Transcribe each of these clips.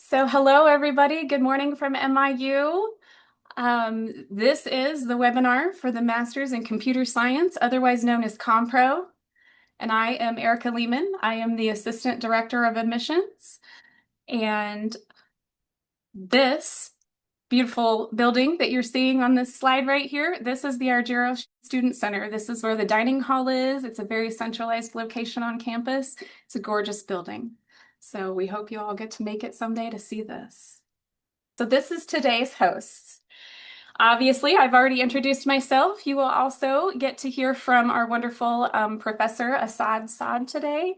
So hello, everybody. Good morning from MIU. This is the webinar for the Masters in Computer Science, otherwise known as ComPro. And I am Erica Lehman. I am the Assistant Director of Admissions. And this beautiful building that you're seeing on this slide right here, this is the Argiro Student Center. This is where the dining hall is. It's a very centralized location on campus. It's a gorgeous building. So we hope you all get to make it someday to see this. So this is today's hosts. Obviously, I've already introduced myself. You will also get to hear from our wonderful Professor Asaad today.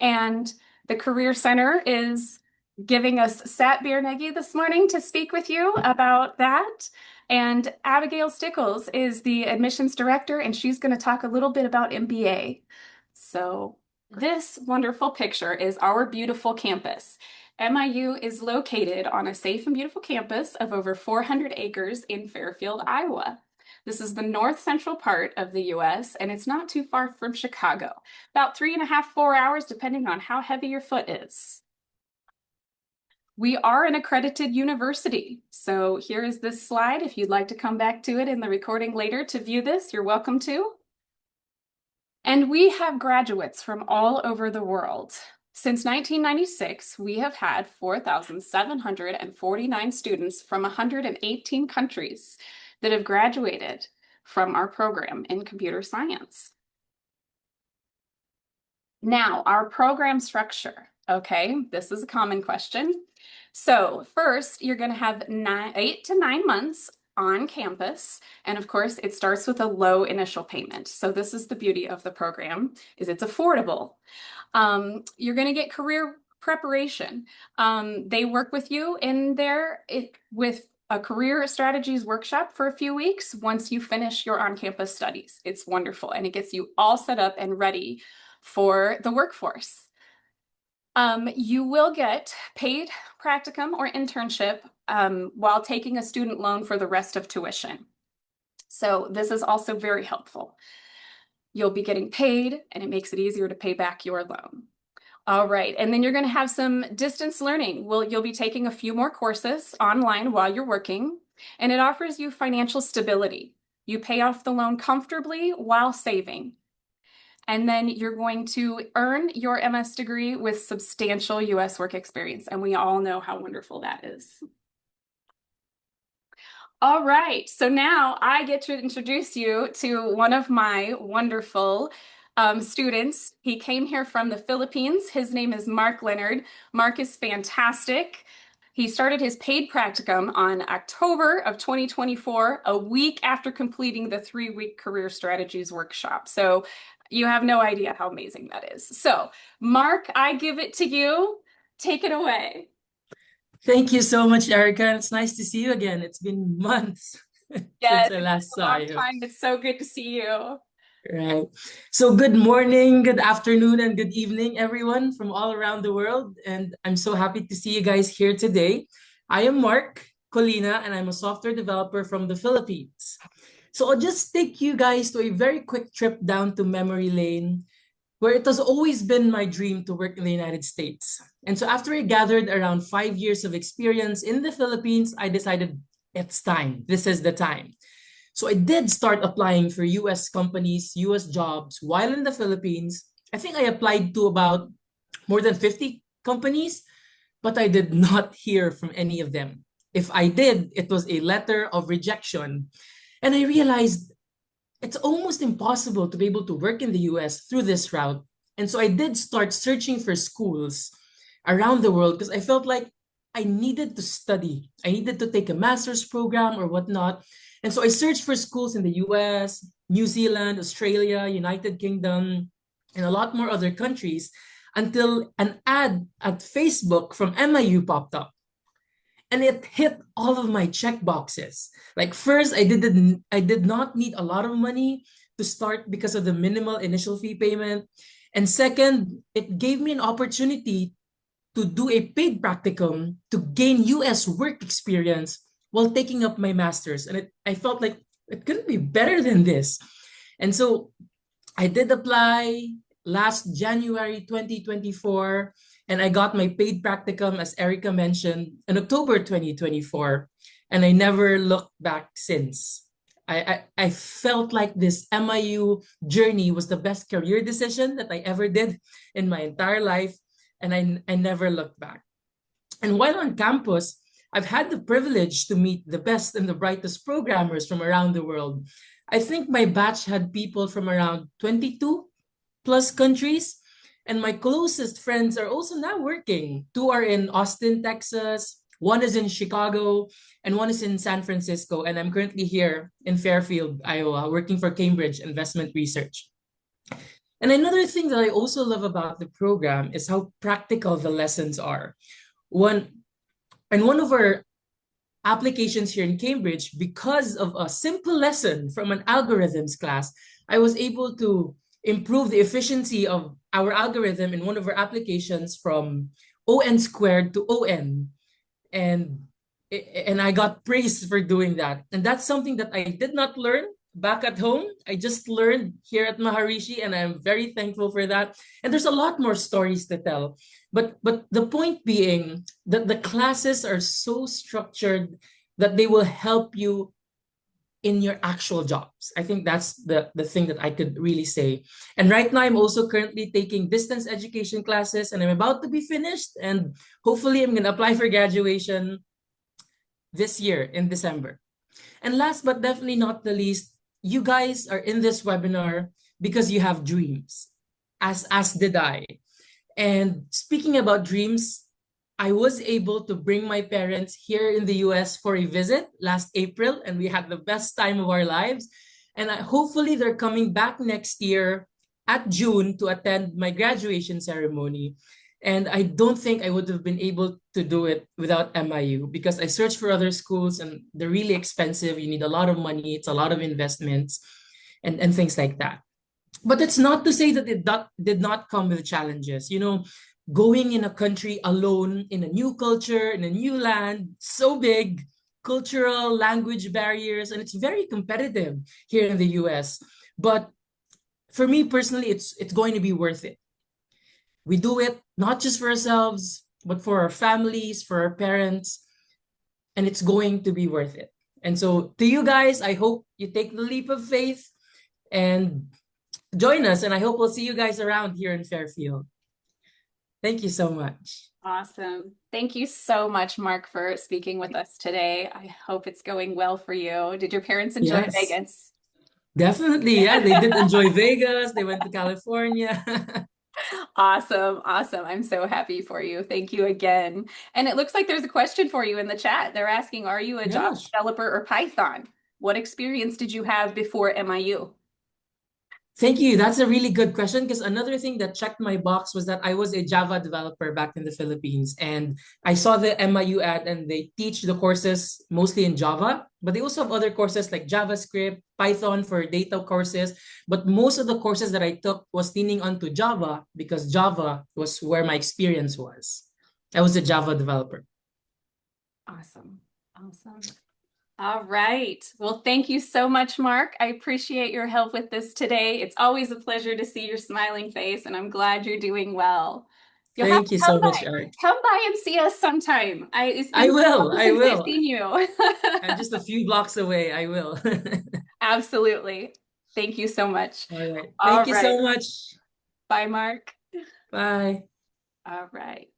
And the Career Center is giving us Satbir this morning to speak with you about that. And Abigail Stickles is the admissions director, and she's going to talk a little bit about MBA. So this wonderful picture is our beautiful campus. MIU is located on a safe and beautiful campus of over 400 acres in Fairfield, Iowa. This is the north central part of the US, and it's not too far from Chicago, about 3.5, 4 hours, depending on how heavy your foot is. We are an accredited university. So here is this slide. If you'd like to come back to it in the recording later to view this, you're welcome to. And we have graduates from all over the world. Since 1996, we have had 4,749 students from 118 countries that have graduated from our program in computer science. Now, our program structure, okay, this is a common question. So first, you're going to have 8 to 9 months on campus. And of course, it starts with a low initial payment. So this is the beauty of the program, is it's affordable. You're going to get career preparation. They work with you in there with a career strategies workshop for a few weeks once you finish your on-campus studies. It's wonderful, and it gets you all set up and ready for the workforce. You will get paid practicum or internship while taking a student loan for the rest of tuition. So this is also very helpful. You'll be getting paid, and it makes it easier to pay back your loan. All right, and then you're going to have some distance learning. You'll be taking a few more courses online while you're working, and it offers you financial stability. You pay off the loan comfortably while saving. And then you're going to earn your MS degree with substantial US work experience. And we all know how wonderful that is. All right, so now I get to introduce you to one of my wonderful students. He came here from the Philippines. His name is Marc Lennard. Marc is fantastic. He started his paid practicum on October of 2024, a week after completing the 3-week career strategies workshop. So you have no idea how amazing that is. So, Marc, I give it to you. Take it away. Thank you so much, Erica. It's nice to see you again. It's been months since Yes, I it's last been a saw long you. time. It's so good to see you. Right. So good morning, good afternoon, and good evening, everyone from all around the world. And I'm so happy to see you guys here today. I am Marc Colina, and I'm a software developer from the Philippines. So I'll just take you guys to a very quick trip down to memory lane, where it has always been my dream to work in the United States. And so after I gathered around 5 years of experience in the Philippines, I decided it's time. This is the time. So I did start applying for US companies, US jobs while in the Philippines. I think I applied to about more than 50 companies, but I did not hear from any of them. If I did, it was a letter of rejection. And I realized it's almost impossible to be able to work in the US through this route. And so I did start searching for schools around the world because I felt like I needed to study. I needed to take a master's program or whatnot. And so I searched for schools in the US, New Zealand, Australia, United Kingdom, and a lot more other countries until an ad at Facebook from MIU popped up. And it hit all of my check boxes. Like first, I did not need a lot of money to start because of the minimal initial fee payment. And second, it gave me an opportunity to do a paid practicum to gain US work experience while taking up my master's. And I felt like it couldn't be better than this. And so I did apply last January 2024. And I got my paid practicum, as Erica mentioned, in October 2024. And I never looked back since. I felt like this MIU journey was the best career decision that I ever did in my entire life. And I never looked back. And while on campus, I've had the privilege to meet the best and the brightest programmers from around the world. I think my batch had people from around 22 plus countries. And my closest friends are also now working. Two are in Austin, Texas, one is in Chicago, and one is in San Francisco. And I'm currently here in Fairfield, Iowa, working for Cambridge Investment Research. And another thing that I also love about the program is how practical the lessons are. One and one of our applications here in Cambridge, because of a simple lesson from an algorithms class, I was able to improve the efficiency of our algorithm in one of our applications from ON squared to ON. And and I got praised for doing that. And that's something that I did not learn back at home. I just learned here at Maharishi, and I'm very thankful for that. And there's a lot more stories to tell. But the point being that the classes are so structured that they will help you in your actual jobs. I think that's the thing that I could really say. And right now I'm also currently taking distance education classes, and I'm about to be finished, and hopefully I'm going to apply for graduation this year in December. And last but definitely not the least, you guys are in this webinar because you have dreams, as did I. And speaking about dreams, I was able to bring my parents here in the US for a visit last April, and we had the best time of our lives. And hopefully, they're coming back next year at June to attend my graduation ceremony. And I don't think I would have been able to do it without MIU, because I searched for other schools and they're really expensive. You need a lot of money, it's a lot of investments, and things like that. But it's not to say that did not come with challenges. Going in a country alone, in a new culture, in a new land, so big, cultural, language barriers, and it's very competitive here in the US. But for me personally, it's going to be worth it. We do it not just for ourselves, but for our families, for our parents, and it's going to be worth it. And so, to you guys, I hope you take the leap of faith and join us. And I hope we'll see you guys around here in Fairfield. Thank you so much. Awesome. Thank you so much, Mark, for speaking with us today. I hope it's going well for you. Did your parents enjoy Yes, Vegas? definitely. Yeah, they did enjoy Vegas. They went to California. Awesome. Awesome. I'm so happy for you. Thank you again. And it looks like there's a question for you in the chat. They're asking, are you a Java Yes. developer or Python? What experience did you have before MIU? Thank you. That's a really good question, because another thing that checked my box was that I was a Java developer back in the Philippines. And I saw the MIU ad, and they teach the courses mostly in Java, but they also have other courses like JavaScript, Python for data courses. But most of the courses that I took was leaning onto Java, because Java was where my experience was. I was a Java developer. Awesome. Awesome. All right. Well, thank you so much, Mark. I appreciate your help with this today. It's always a pleasure to see your smiling face, and I'm glad you're doing well. You'll have Thank to you come so much, by. Eric. Come by and see us sometime. It's I been so will. long I since I've will. seen you. I'm just a few blocks away. I will. Absolutely. Thank you so much. All right. All Thank you right. so much. Bye, Mark. Bye. All right.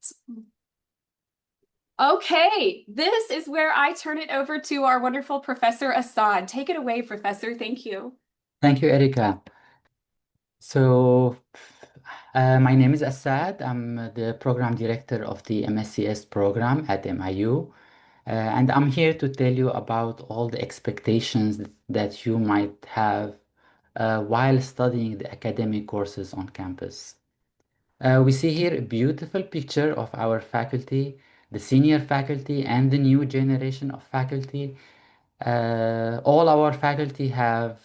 Okay, this is where I turn it over to our wonderful Professor Asaad. Take it away, Professor. Thank you. Thank you, Erica. So, my name is Asaad. I'm the program director of the MSCS program at MIU, and I'm here to tell you about all the expectations that you might have while studying the academic courses on campus. We see here a beautiful picture of our faculty, the senior faculty, and the new generation of faculty. All our faculty have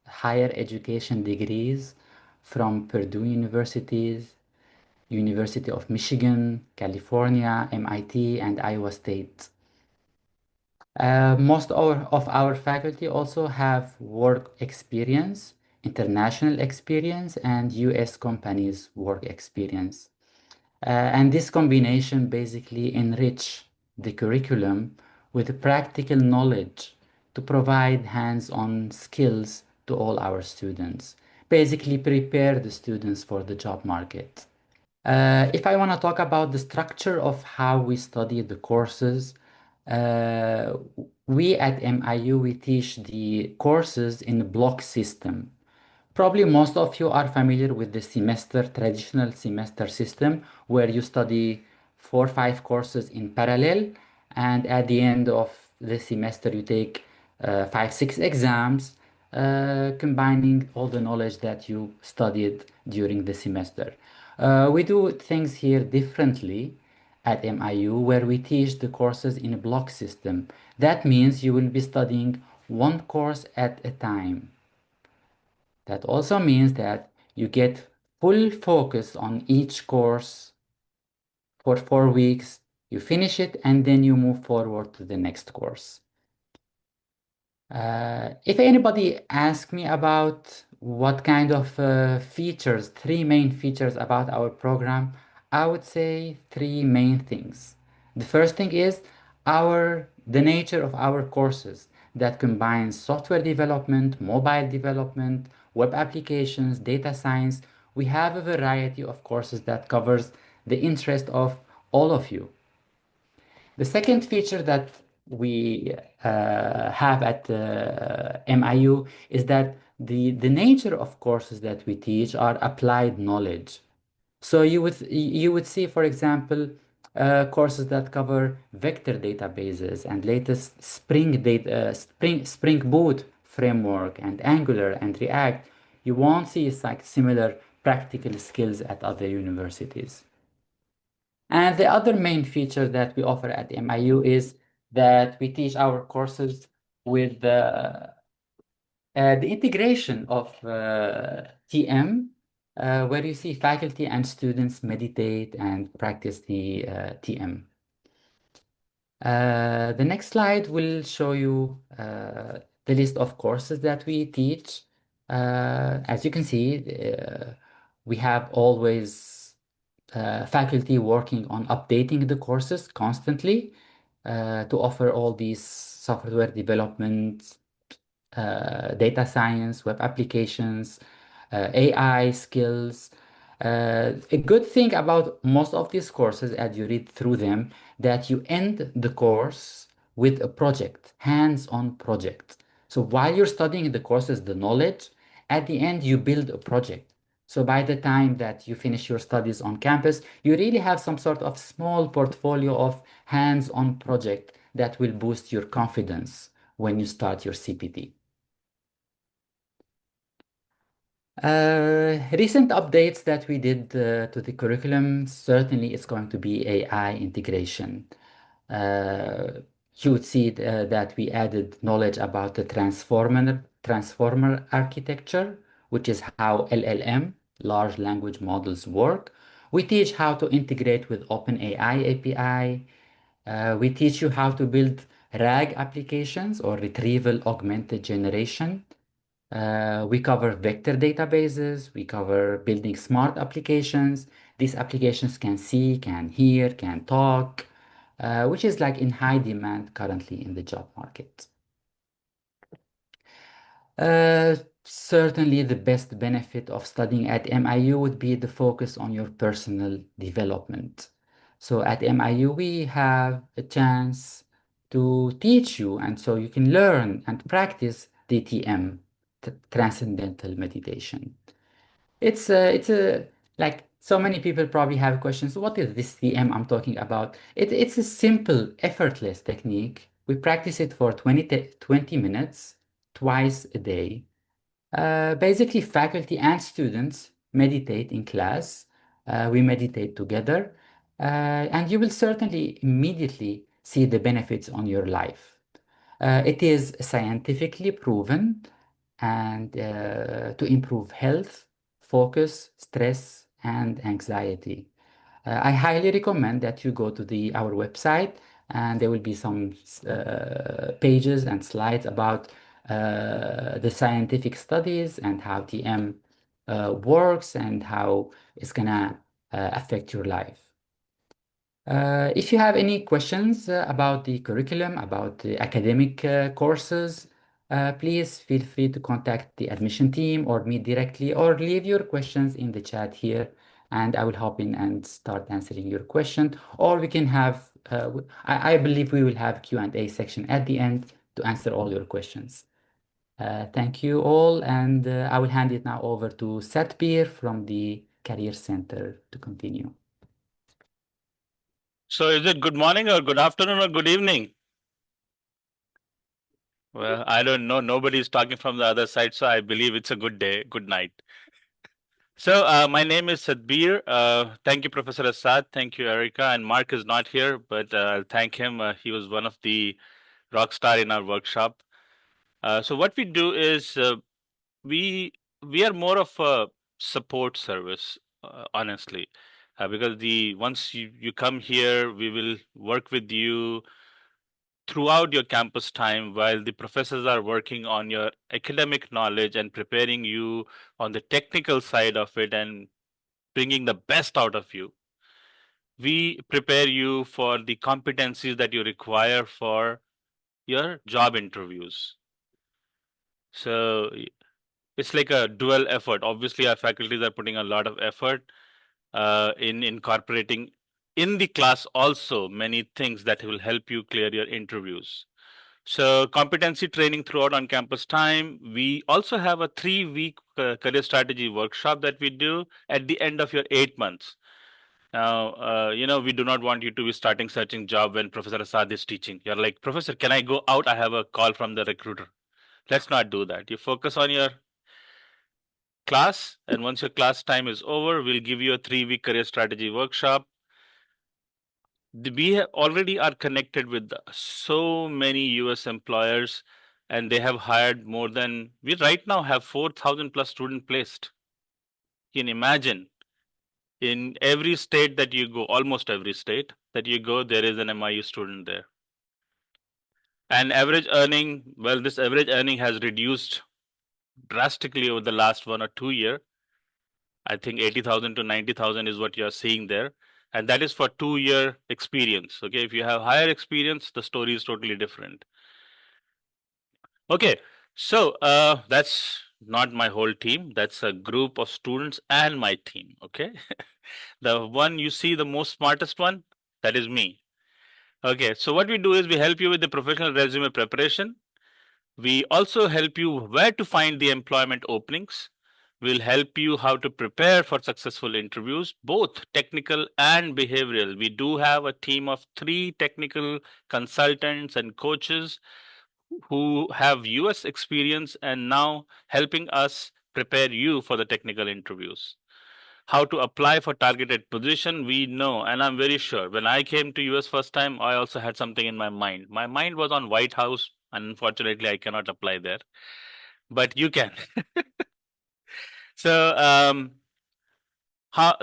higher education degrees from Purdue Universities, University of Michigan, California, MIT, and Iowa State. Most of our faculty also have work experience, international experience, and US companies work experience. And this combination basically enrich the curriculum with practical knowledge to provide hands-on skills to all our students. Basically prepare the students for the job market. If I want to talk about the structure of how we study the courses, uh, we at MIU, we teach the courses in a block system. Probably most of you are familiar with the traditional semester system, where you study 4 or 5 courses in parallel, and at the end of the semester, you take 5, 6 exams, combining all the knowledge that you studied during the semester. We do things here differently at MIU, where we teach the courses in a block system. That means you will be studying one course at a time. That also means that you get full focus on each course for 4 weeks, you finish it, and then you move forward to the next course. If anybody asks me about what kind of features, 3 main features about our program, I would say 3 main things. The first thing is the nature of our courses that combines software development, mobile development, web applications, data science. We have a variety of courses that covers the interest of all of you. The second feature that we have at MIU is that the nature of courses that we teach are applied knowledge. So you would see, for example, courses that cover vector databases and latest Spring Boot framework and Angular and React. You won't see like similar practical skills at other universities. And the other main feature that we offer at MIU is that we teach our courses with the integration of TM, where you see faculty and students meditate and practice the TM. The next slide will show you the list of courses that we teach. As you can see, we have always faculty working on updating the courses constantly to offer all these software development, data science, web applications, AI skills. A good thing about most of these courses, as you read through them, that you end the course with a project, hands-on project. So while you're studying the courses, the knowledge, at the end you build a project. So by the time that you finish your studies on campus, you really have some sort of small portfolio of hands-on project that will boost your confidence when you start your CPT. Recent updates that we did to the curriculum, certainly it's going to be AI integration. Uh, you would see that we added knowledge about the transformer architecture, which is how LLM, large language models, work. We teach how to integrate with OpenAI API. We teach you how to build RAG applications or retrieval augmented generation. We cover vector databases, we cover building smart applications. These applications can see, can hear, can talk, which is like in high demand currently in the job market. Uh, Certainly, the best benefit of studying at MIU would be the focus on your personal development. So at MIU, we have a chance to teach you, and so you can learn and practice DTM, Transcendental Meditation. It's a like so many people probably have questions. What is this TM I'm talking about? It's a simple, effortless technique. We practice it for 20 minutes twice a day. Basically, faculty and students meditate in class. We meditate together, and you will certainly immediately see the benefits on your life. It is scientifically proven and to improve health, focus, stress, and anxiety. I highly recommend that you go to our website, and there will be some pages and slides about the scientific studies and how TM works and how it's gonna affect your life. If you have any questions about the curriculum, about the academic courses, please feel free to contact the admission team or me directly, or leave your questions in the chat here, and I will hop in and start answering your question. Or we can have, I believe we will have Q&A section at the end to answer all your questions. Thank you all, and I will hand it now over to Satbir from the Career Center to continue. So is it good morning or good afternoon or good evening? Well, I don't know. Nobody's talking from the other side, so I believe it's a good day, good night. So my name is Satbir. Thank you, Professor Asaad. Thank you, Erica. And Marc is not here, but I'll thank him. He was one of the rock star in our workshop. So what we do is we we are more of a support service, honestly, because the once you come here, we will work with you throughout your campus time while the professors are working on your academic knowledge and preparing you on the technical side of it and bringing the best out of you. We prepare you for the competencies that you require for your job interviews. So it's like a dual effort. Obviously, our faculties are putting a lot of effort in incorporating in the class also many things that will help you clear your interviews. So competency training throughout on campus time. We also have a 3-week career strategy workshop that we do at the end of your 8 months. Now, we do not want you to be starting searching job when Professor Asaad is teaching. You're like, Professor, can I go out? I have a call from the recruiter. Let's not do that. You focus on your class, and once your class time is over, we'll give you a 3-week career strategy workshop. We already are connected with so many US employers, and they have hired more than we right now have 4,000 plus student placed. You can imagine in every state that you go, almost every state that you go, there is an MIU student there. And average earning, well, this average earning has reduced drastically over the last 1 or 2 years. I think 80,000 to 90,000 is what you're seeing there. And that is for 2-year experience. Okay, if you have higher experience, the story is totally different. Okay, so that's not my whole team. That's a group of students and my team. Okay, the one you see, the most smartest one, that is me. Okay, so what we do is we help you with the professional resume preparation. We also help you where to find the employment openings. We'll help you how to prepare for successful interviews, both technical and behavioral. We do have a team of 3 technical consultants and coaches who have US experience and now helping us prepare you for the technical interviews. How to apply for targeted position, we know, and I'm very sure when I came to US first time, I also had something in my mind. My mind was on White House, and unfortunately I cannot apply there, but you can. So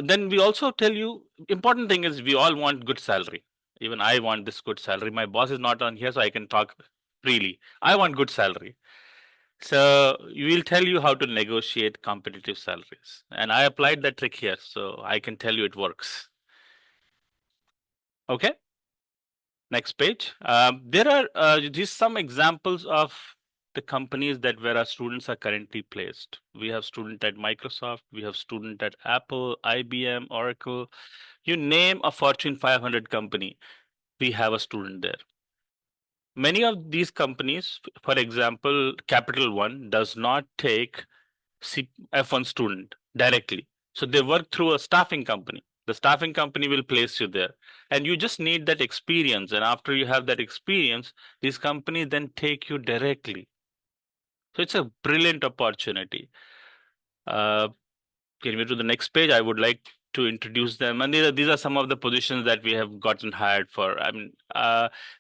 then we also tell you, important thing is we all want good salary. Even I want this good salary. My boss is not on here, so I can talk freely. I want good salary. So we will tell you how to negotiate competitive salaries. And I applied that trick here, so I can tell you it works. Okay. Next page. There are these some examples of the companies that where our students are currently placed. We have student at Microsoft, we have student at Apple, IBM, Oracle. You name a Fortune 500 company, we have a student there. Many of these companies, for example, Capital One does not take F1 student directly. So they work through a staffing company. The staffing company will place you there. And you just need that experience. And after you have that experience, these companies then take you directly. So it's a brilliant opportunity. Can we to the next page? I would like to introduce them. And these are some of the positions that we have gotten hired for. I mean,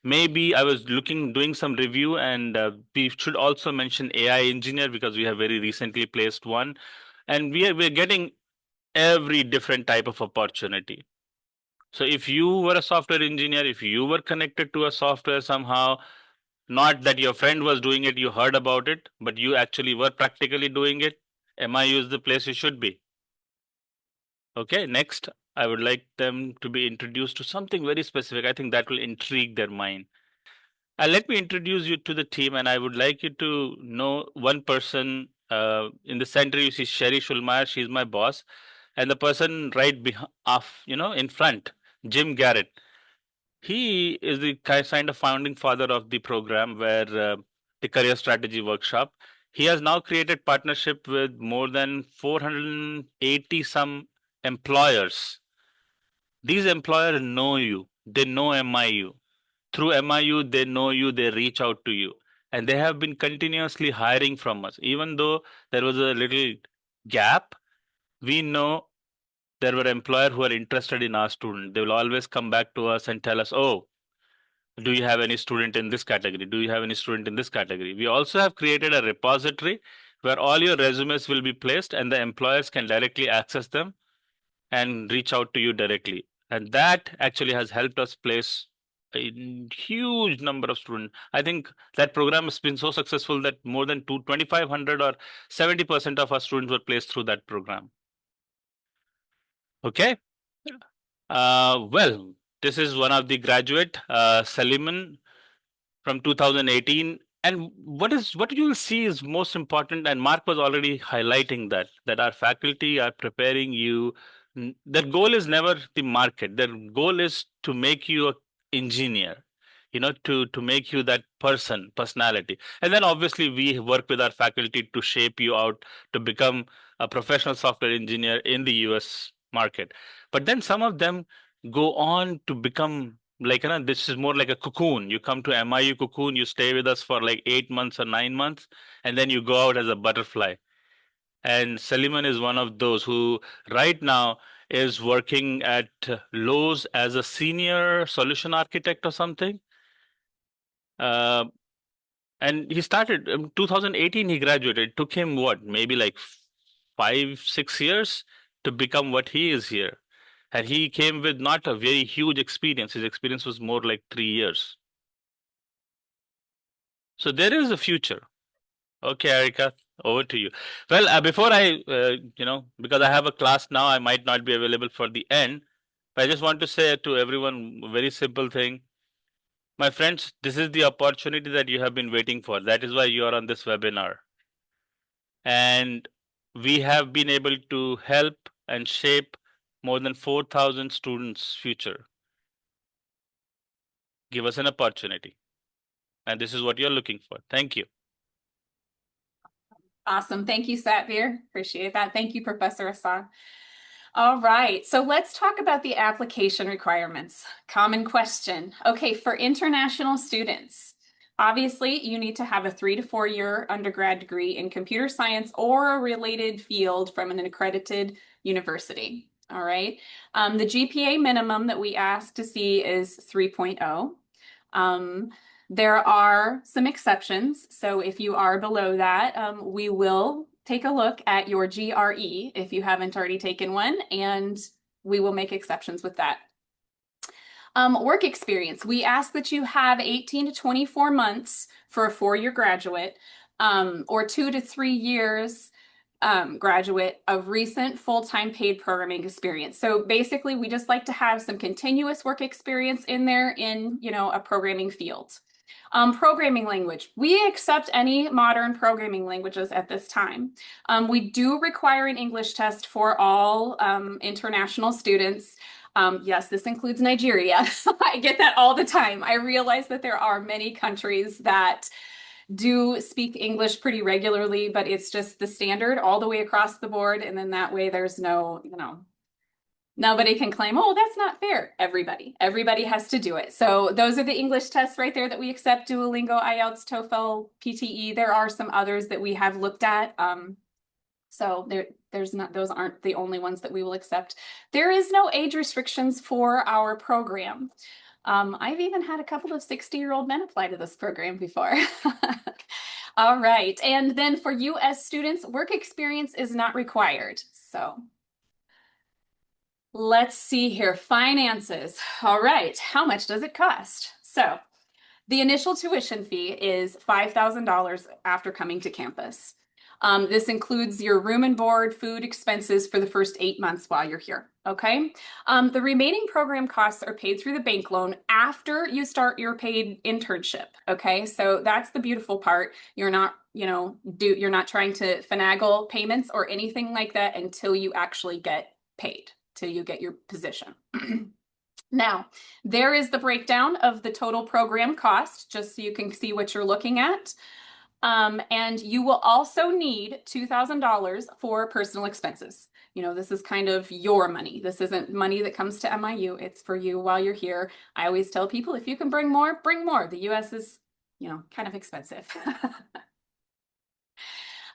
maybe I was doing some review, and we should also mention AI engineer because we have very recently placed one. And we're getting every different type of opportunity. So if you were a software engineer, if you were connected to a software somehow, not that your friend was doing it, you heard about it, but you actually were practically doing it, MIU is the place you should be. Okay, next. I would like them to be introduced to something very specific. I think that will intrigue their mind. Let me introduce you to the team, and I would like you to know one person. In the center, you see Sherry Schulmeyer. She's my boss, and the person right behind, off, in front, Jim Garrett. He is the kind of founding father of the program, where the career strategy workshop. He has now created partnership with more than 480 some employers. These employers know you. They know MIU. Through MIU, they know you, they reach out to you. And they have been continuously hiring from us. Even though there was a little gap, we know there were employers who are interested in our student. They will always come back to us and tell us, oh, do you have any student in this category? Do you have any student in this category? We also have created a repository where all your resumes will be placed and the employers can directly access them and reach out to you directly. And that actually has helped us place a huge number of students. I think that program has been so successful that more than 2,500 or 70% of our students were placed through that program. Okay. Well, this is one of the graduate, Saliman, from 2018. And what you will see is most important, and Mark was already highlighting that our faculty are preparing you. Their goal is never the market. Their goal is to make you an engineer, to make you that personality. And then obviously we work with our faculty to shape you out to become a professional software engineer in the US market. But then some of them go on to become like, this is more like a cocoon. You come to MIU cocoon, you stay with us for like 8 months or 9 months, and then you go out as a butterfly. And Saliman is one of those who right now is working at Lowe's as a senior solution architect or something. And he started in 2018, he graduated. It took him what, maybe like 5-6 years to become what he is here. And he came with not a very huge experience. His experience was more like 3 years. So there is a future. Okay, Erica, over to you. Well, before I, because I have a class now, I might not be available for the end. But I just want to say to everyone a very simple thing. My friends, this is the opportunity that you have been waiting for. That is why you are on this webinar. And we have been able to help and shape more than 4,000 students' future. Give us an opportunity. And this is what you're looking for. Thank you. Awesome. Thank you, Satbir. Appreciate that. Thank you, Professor Asaad. All right, so let's talk about the application requirements. Common question. Okay, for international students, obviously you need to have a 3 to 4 year undergrad degree in computer science or a related field from an accredited university. All right, the GPA minimum that we ask to see is 3.0. There are some exceptions. So if you are below that, we will take a look at your GRE if you haven't already taken one, and we will make exceptions with that. Work experience. We ask that you have 18 to 24 months for a 4-year graduate, or 2 to 3 years graduate of recent full-time paid programming experience. So basically, we just like to have some continuous work experience in there in, a programming field. Programming language. We accept any modern programming languages at this time. We do require an English test for all international students. Yes, this includes Nigeria. I get that all the time. I realize that there are many countries that do speak English pretty regularly, but it's just the standard all the way across the board. And then that way there's no, nobody can claim, oh, that's not fair. Everybody has to do it. So those are the English tests right there that we accept: Duolingo, IELTS, TOEFL, PTE. There are some others that we have looked at. So there's not, those aren't the only ones that we will accept. There is no age restrictions for our program. I've even had a couple of 60-year-old men apply to this program before. All right. And then for US students, work experience is not required. So let's see here. Finances. All right. How much does it cost? So the initial tuition fee is $5,000 after coming to campus. This includes your room and board, food expenses for the first 8 months while you're here. Okay. The remaining program costs are paid through the bank loan after you start your paid internship. Okay. So that's the beautiful part. You're not, you're not trying to finagle payments or anything like that until you actually get paid, till you get your position. Now, there is the breakdown of the total program cost, just so you can see what you're looking at. And you will also need $2,000 for personal expenses. This is kind of your money. This isn't money that comes to MIU. It's for you while you're here. I always tell people, if you can bring more, bring more. The US is, kind of expensive.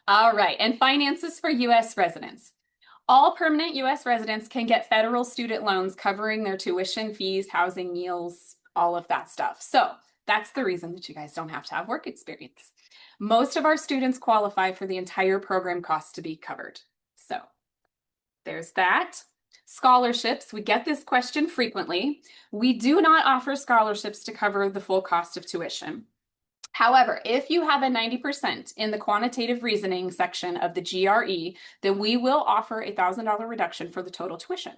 All right, and finances for US residents. All permanent US residents can get federal student loans covering their tuition, fees, housing, meals, all of that stuff. So that's the reason that you guys don't have to have work experience. Most of our students qualify for the entire program cost to be covered. So there's that. Scholarships, we get this question frequently. We do not offer scholarships to cover the full cost of tuition. However, if you have a 90% in the quantitative reasoning section of the GRE, then we will offer a $1,000 reduction for the total tuition.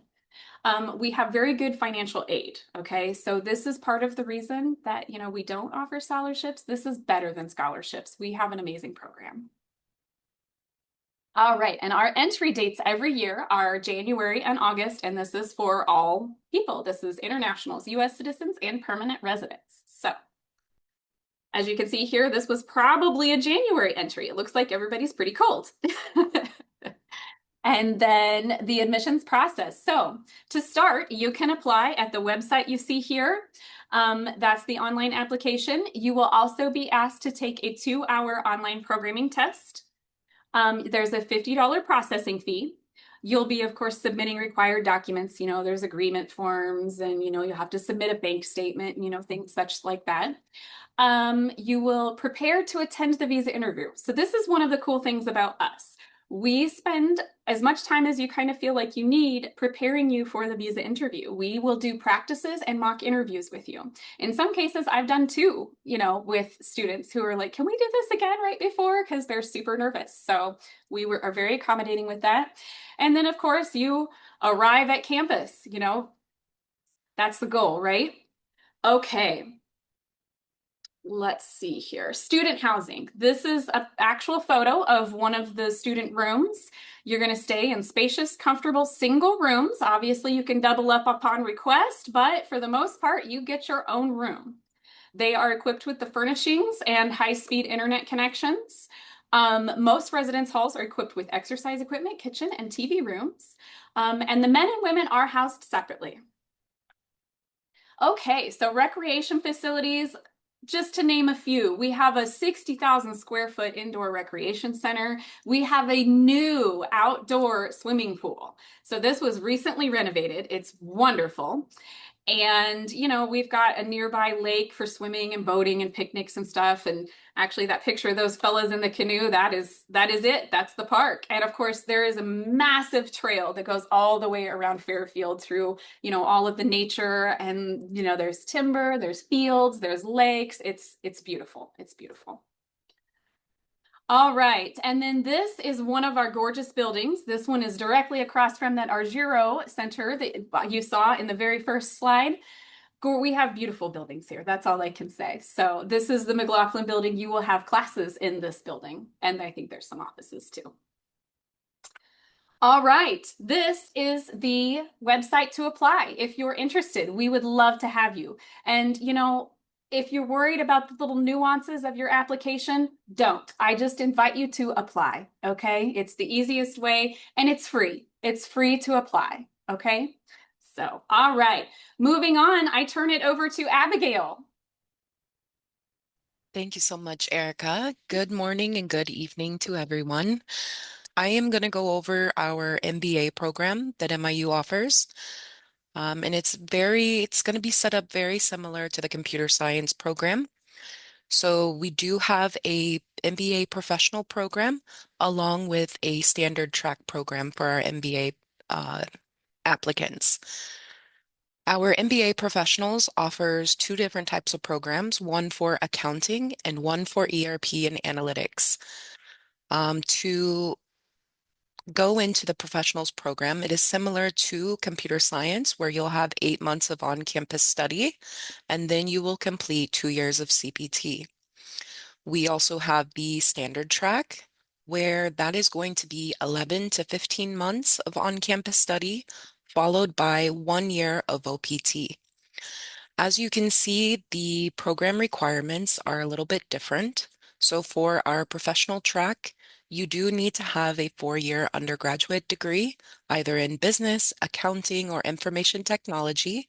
We have very good financial aid, okay? So this is part of the reason that, we don't offer scholarships. This is better than scholarships. We have an amazing program. All right, and our entry dates every year are January and August, and this is for all people. This is internationals, US citizens, and permanent residents. So as you can see here, this was probably a January entry. It looks like everybody's pretty cold. And then the admissions process. So to start, you can apply at the website you see here. That's the online application. You will also be asked to take a 2-hour online programming test. There's a $50 processing fee. You'll be, of course, submitting required documents. There's agreement forms, and, you'll have to submit a bank statement, things such like that. You will prepare to attend the visa interview. So this is one of the cool things about us. We spend as much time as you kind of feel like you need preparing you for the visa interview. We will do practices and mock interviews with you. In some cases, I've done two, with students who are like, can we do this again right before? Because they're super nervous. So we are very accommodating with that. And then, of course, you arrive at campus, that's the goal, right? Okay. Let's see here. Student housing. This is an actual photo of one of the student rooms. You're going to stay in spacious, comfortable single rooms. Obviously, you can double up upon request, but for the most part, you get your own room. They are equipped with the furnishings and high-speed internet connections. Most residence halls are equipped with exercise equipment, kitchen, and TV rooms. And the men and women are housed separately. Okay, so recreation facilities. Just to name a few, we have a 60,000 square foot indoor recreation center. We have a new outdoor swimming pool. So this was recently renovated. It's wonderful. And, we've got a nearby lake for swimming and boating and picnics and stuff. And actually that picture of those fellas in the canoe, that is it. That's the park. And of course, there is a massive trail that goes all the way around Fairfield through, all of the nature. And, there's timber, there's fields, there's lakes. It's beautiful. It's beautiful. All right, and then this is one of our gorgeous buildings. This one is directly across from that Argiro Center that you saw in the very first slide. We have beautiful buildings here. That's all I can say. So this is the McLaughlin building. You will have classes in this building, and I think there's some offices too. All right, this is the website to apply. If you're interested, we would love to have you. And, if you're worried about the little nuances of your application, don't. I just invite you to apply, okay? It's the easiest way, and it's free. It's free to apply, okay? So, all right. Moving on, I turn it over to Abigail. Thank you so much, Erica. Good morning and good evening to everyone. I am going to go over our MBA program that MIU offers. And it's going to be set up very similar to the computer science program. So we do have a MBA professional program along with a standard track program for our MBA applicants. Our MBA professionals offers 2 different types of programs, one for accounting and one for ERP and analytics. To go into the professionals program, it is similar to computer science, where you'll have 8 months of on-campus study, and then you will complete 2 years of CPT. We also have the standard track, where that is going to be 11 to 15 months of on-campus study, followed by 1 year of OPT. As you can see, the program requirements are a little bit different. So for our professional track, you do need to have a 4-year undergraduate degree, either in business, accounting, or information technology.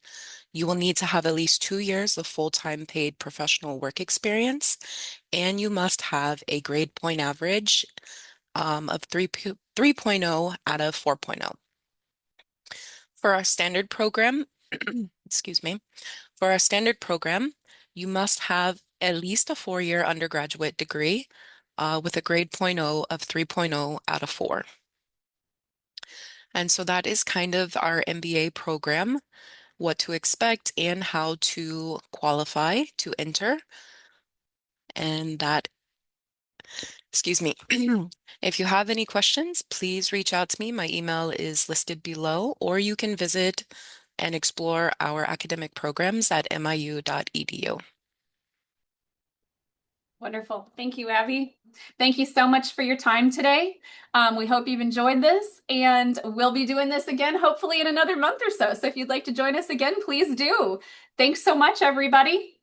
You will need to have at least 2 years of full-time paid professional work experience, and you must have a grade point average of 3.0 out of 4.0. For our standard program, excuse me, for our standard program, you must have at least a 4-year undergraduate degree with a grade point oh of 3.0 out of 4. And so that is kind of our MBA program, what to expect and how to qualify to enter. And that, excuse me, if you have any questions, please reach out to me. My email is listed below, or you can visit and explore our academic programs at miu.edu. Wonderful. Thank you, Abby. Thank you so much for your time today. We hope you've enjoyed this, and we'll be doing this again, hopefully in another month or so. So if you'd like to join us again, please do. Thanks so much, everybody.